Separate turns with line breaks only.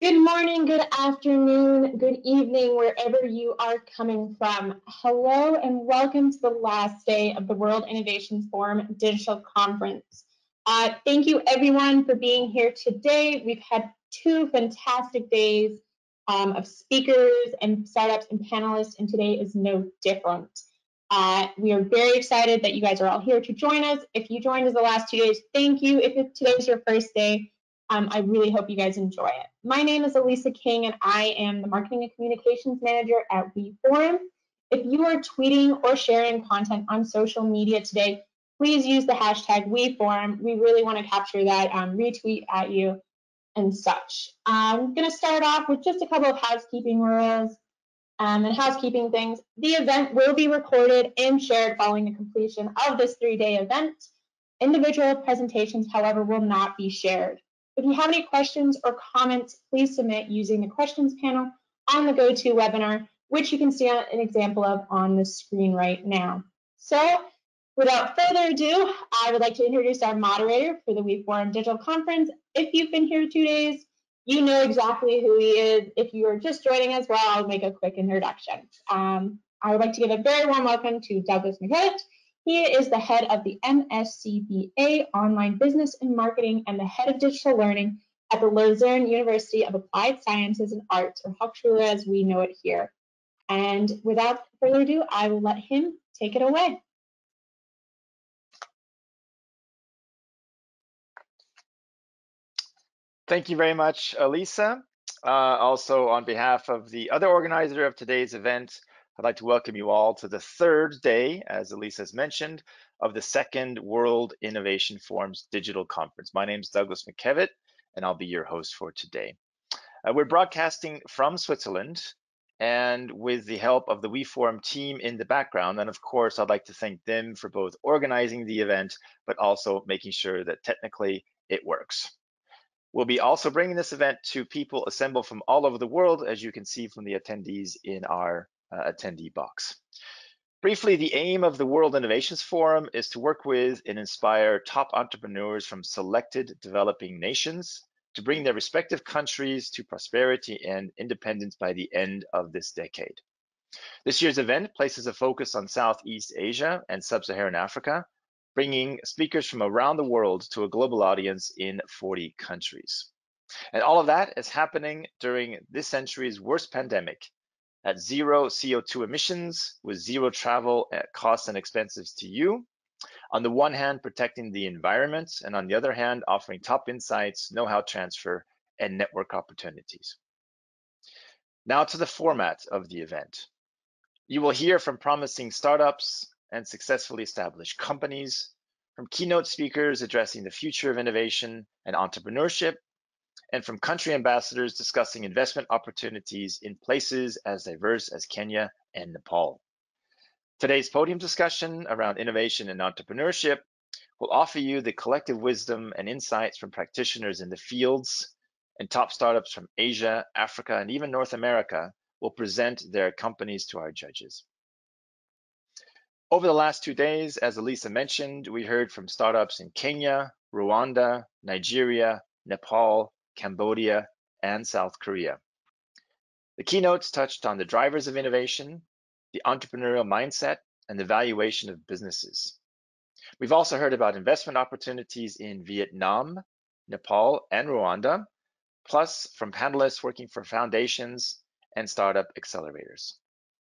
Good morning, good afternoon, good evening, wherever you are coming from. Hello and welcome to the last day of the World Innovations Forum Digital Conference. Thank you everyone for being here today. We've had two fantastic days of speakers and startups and panelists, and today is no different. We are very excited that you guys are all here to join us. If you joined us the last 2 days, thank you. If today's your first day, I really hope you guys enjoy it. My name is Elisa King, and I am the Marketing and Communications Manager at WIForum. If you are tweeting or sharing content on social media today, please use the hashtag WIForum. We really want to capture that, retweet at you and such. I'm going to start off with just a couple of housekeeping rules and housekeeping things. The event will be recorded and shared following the completion of this 3-day event. Individual presentations, however, will not be shared. If you have any questions or comments, please submit using the questions panel on the GoToWebinar, which you can see an example of on the screen right now. So without further ado, I would like to introduce our moderator for the WIForum Digital Conference. If you've been here 2 days, you know exactly who he is. If you are just joining us, well, I'll make a quick introduction. I would like to give a very warm welcome to Douglas McKevitt. He is the head of the MSCBA Online Business and Marketing and the head of digital learning at the Lausanne University of Applied Sciences and Arts, or Hochschule as we know it here. And without further ado, I will let him take it away.
Thank you very much, Elisa. Also, on behalf of the other organizer of today's event, I'd like to welcome you all to the third day, as Elisa has mentioned, of the second World Innovation Forum's digital conference. My name is Douglas McKevitt, and I'll be your host for today. We're broadcasting from Switzerland, and with the help of the WIForum team in the background. And of course, I'd like to thank them for both organizing the event, but also making sure that technically it works. We'll be also bringing this event to people assembled from all over the world, as you can see from the attendees in our attendee box. Briefly, the aim of the World Innovations Forum is to work with and inspire top entrepreneurs from selected developing nations to bring their respective countries to prosperity and independence by the end of this decade. This year's event places a focus on Southeast Asia and Sub-Saharan Africa, bringing speakers from around the world to a global audience in 40 countries. And all of that is happening during this century's worst pandemic, at zero CO2 emissions, with zero travel costs and expenses to you. On the one hand, protecting the environment, and on the other hand, offering top insights, know-how transfer, and network opportunities. Now to the format of the event. You will hear from promising startups and successfully established companies, from keynote speakers addressing the future of innovation and entrepreneurship, and from country ambassadors discussing investment opportunities in places as diverse as Kenya and Nepal. Today's podium discussion around innovation and entrepreneurship will offer you the collective wisdom and insights from practitioners in the fields, and top startups from Asia, Africa, and even North America will present their companies to our judges. Over the last 2 days, as Elisa mentioned, we heard from startups in Kenya, Rwanda, Nigeria, Nepal, Cambodia, and South Korea. The keynotes touched on the drivers of innovation, the entrepreneurial mindset, and the valuation of businesses. We've also heard about investment opportunities in Vietnam, Nepal, and Rwanda, plus from panelists working for foundations and startup accelerators.